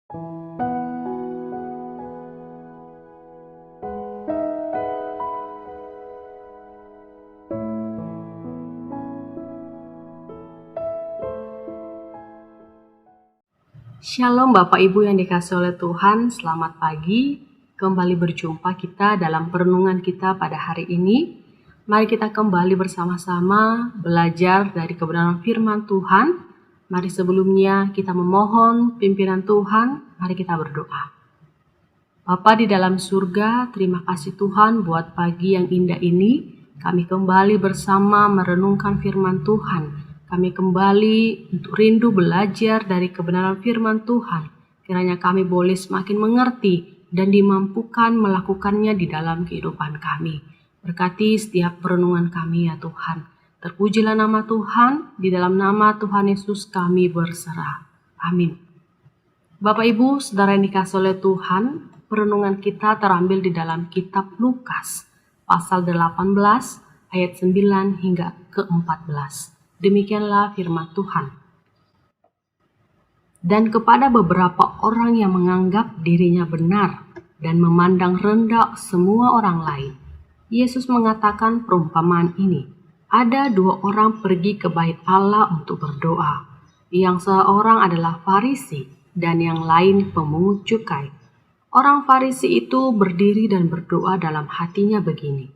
Shalom Bapak Ibu yang dikasihi oleh Tuhan, selamat pagi. Kembali berjumpa kita dalam perenungan kita pada hari ini. Mari kita kembali bersama-sama belajar dari kebenaran firman Tuhan. Mari sebelumnya kita memohon pimpinan Tuhan, mari kita berdoa. Bapa di dalam surga, terima kasih Tuhan buat pagi yang indah ini. Kami kembali bersama merenungkan firman Tuhan. Kami kembali untuk rindu belajar dari kebenaran firman Tuhan. Kiranya kami boleh semakin mengerti dan dimampukan melakukannya di dalam kehidupan kami. Berkati setiap perenungan kami ya Tuhan. Terpujilah nama Tuhan, di dalam nama Tuhan Yesus kami berserah. Amin. Bapak Ibu, saudara yang dikasihi oleh Tuhan, perenungan kita terambil di dalam kitab Lukas, pasal 18 ayat 9 hingga ke-14. Demikianlah firman Tuhan. Dan kepada beberapa orang yang menganggap dirinya benar dan memandang rendah semua orang lain, Yesus mengatakan perumpamaan ini. Ada dua orang pergi ke bait Allah untuk berdoa. Yang seorang adalah Farisi dan yang lain pemungut cukai. Orang Farisi itu berdiri dan berdoa dalam hatinya begini.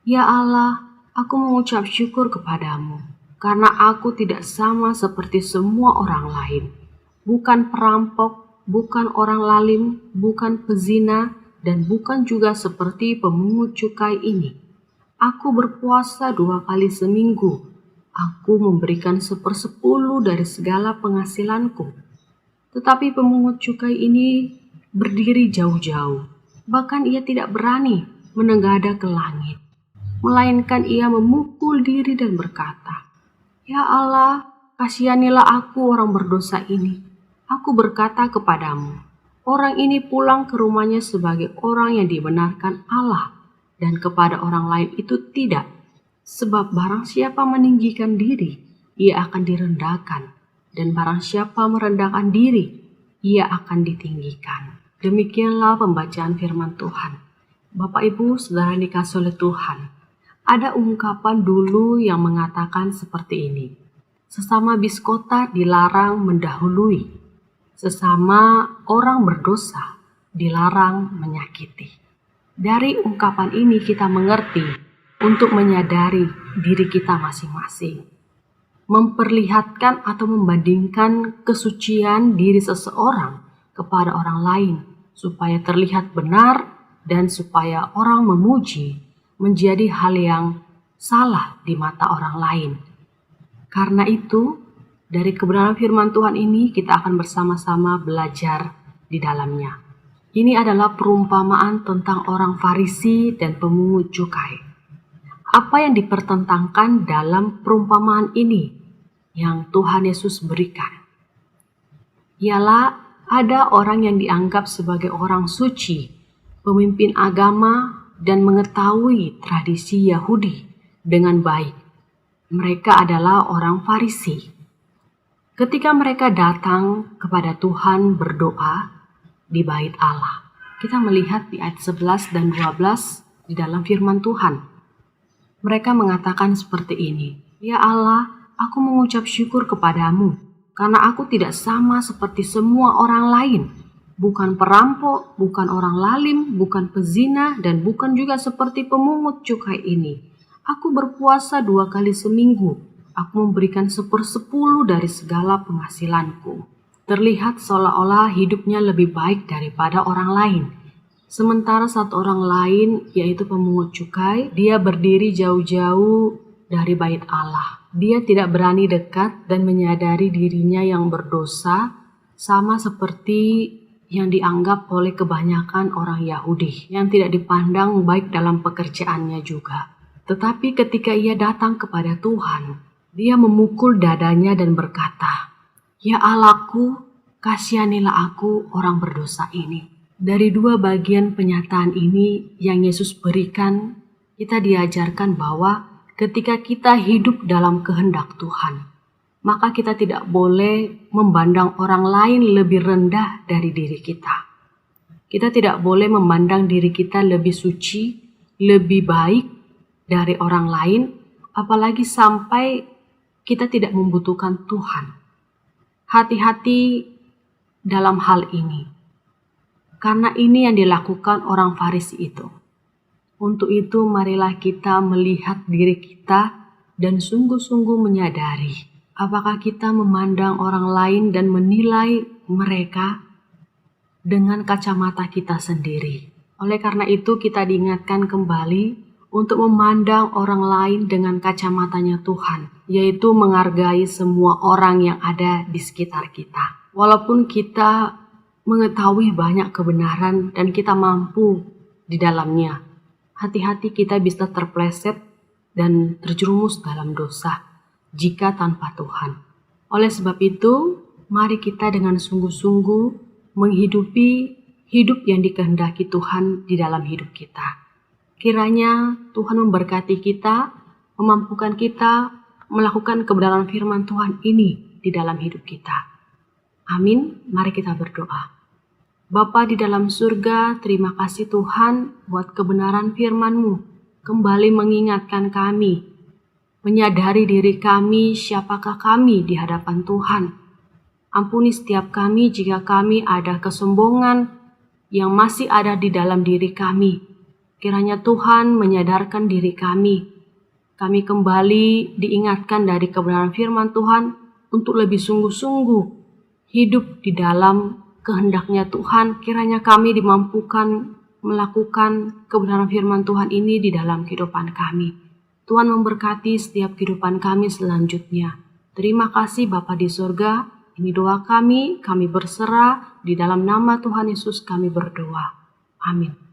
Ya Allah, aku mengucap syukur kepadamu. Karena aku tidak sama seperti semua orang lain. Bukan perampok, bukan orang lalim, bukan pezina, dan bukan juga seperti pemungut cukai ini. Aku berpuasa 2 kali seminggu. Aku memberikan 1/10 dari segala penghasilanku. Tetapi pemungut cukai ini berdiri jauh-jauh. Bahkan ia tidak berani menengadah ke langit. Melainkan ia memukul diri dan berkata, Ya Allah, kasihanilah aku orang berdosa ini. Aku berkata kepadamu, orang ini pulang ke rumahnya sebagai orang yang dibenarkan Allah, dan kepada orang lain itu tidak. Sebab barang siapa meninggikan diri, ia akan direndahkan, dan barang siapa merendahkan diri, ia akan ditinggikan. Demikianlah pembacaan firman Tuhan. Bapak Ibu, saudara yang dikasihi oleh Tuhan, ada ungkapan dulu yang mengatakan seperti ini. Sesama biskota dilarang mendahului. Sesama orang berdosa dilarang menyakiti. Dari ungkapan ini kita mengerti untuk menyadari diri kita masing-masing. Memperlihatkan atau membandingkan kesucian diri seseorang kepada orang lain supaya terlihat benar dan supaya orang memuji menjadi hal yang salah di mata orang lain. Karena itu, dari kebenaran firman Tuhan ini kita akan bersama-sama belajar di dalamnya. Ini adalah perumpamaan tentang orang Farisi dan pemungut cukai. Apa yang dipertentangkan dalam perumpamaan ini yang Tuhan Yesus berikan? Ialah ada orang yang dianggap sebagai orang suci, pemimpin agama, dan mengetahui tradisi Yahudi dengan baik. Mereka adalah orang Farisi. Ketika mereka datang kepada Tuhan berdoa di bait Allah, kita melihat di ayat 11 dan 12 di dalam firman Tuhan. Mereka mengatakan seperti ini, Ya Allah, aku mengucap syukur kepadamu, karena aku tidak sama seperti semua orang lain. Bukan perampok, bukan orang lalim, bukan pezina, dan bukan juga seperti pemungut cukai ini. Aku berpuasa 2 kali seminggu. Aku memberikan 1/10 dari segala penghasilanku. Terlihat seolah-olah hidupnya lebih baik daripada orang lain. Sementara satu orang lain, yaitu pemungut cukai, dia berdiri jauh-jauh dari bait Allah. Dia tidak berani dekat dan menyadari dirinya yang berdosa, sama seperti yang dianggap oleh kebanyakan orang Yahudi yang tidak dipandang baik dalam pekerjaannya juga. Tetapi ketika ia datang kepada Tuhan, dia memukul dadanya dan berkata, Ya Allahku, kasihanilah aku orang berdosa ini. Dari dua bagian penyataan ini yang Yesus berikan, kita diajarkan bahwa ketika kita hidup dalam kehendak Tuhan, maka kita tidak boleh memandang orang lain lebih rendah dari diri kita. Kita tidak boleh memandang diri kita lebih suci, lebih baik dari orang lain, apalagi sampai kita tidak membutuhkan Tuhan. Hati-hati dalam hal ini, karena ini yang dilakukan orang Farisi itu. Untuk itu marilah kita melihat diri kita dan sungguh-sungguh menyadari apakah kita memandang orang lain dan menilai mereka dengan kacamata kita sendiri. Oleh karena itu kita diingatkan kembali untuk memandang orang lain dengan kacamatanya Tuhan, yaitu menghargai semua orang yang ada di sekitar kita. Walaupun kita mengetahui banyak kebenaran dan kita mampu di dalamnya, hati-hati kita bisa terpleset dan terjerumus dalam dosa jika tanpa Tuhan. Oleh sebab itu, mari kita dengan sungguh-sungguh menghidupi hidup yang dikehendaki Tuhan di dalam hidup kita. Kiranya Tuhan memberkati kita, memampukan kita melakukan kebenaran firman Tuhan ini di dalam hidup kita. Amin. Mari kita berdoa. Bapa di dalam surga, terima kasih Tuhan buat kebenaran firman-Mu. Kembali mengingatkan kami, menyadari diri kami siapakah kami di hadapan Tuhan. Ampuni setiap kami jika kami ada kesombongan yang masih ada di dalam diri kami. Kiranya Tuhan menyadarkan diri kami. Kami kembali diingatkan dari kebenaran firman Tuhan untuk lebih sungguh-sungguh hidup di dalam kehendaknya Tuhan. Kiranya kami dimampukan melakukan kebenaran firman Tuhan ini di dalam kehidupan kami. Tuhan memberkati setiap kehidupan kami selanjutnya. Terima kasih Bapa di surga. Ini doa kami berserah di dalam nama Tuhan Yesus kami berdoa. Amin.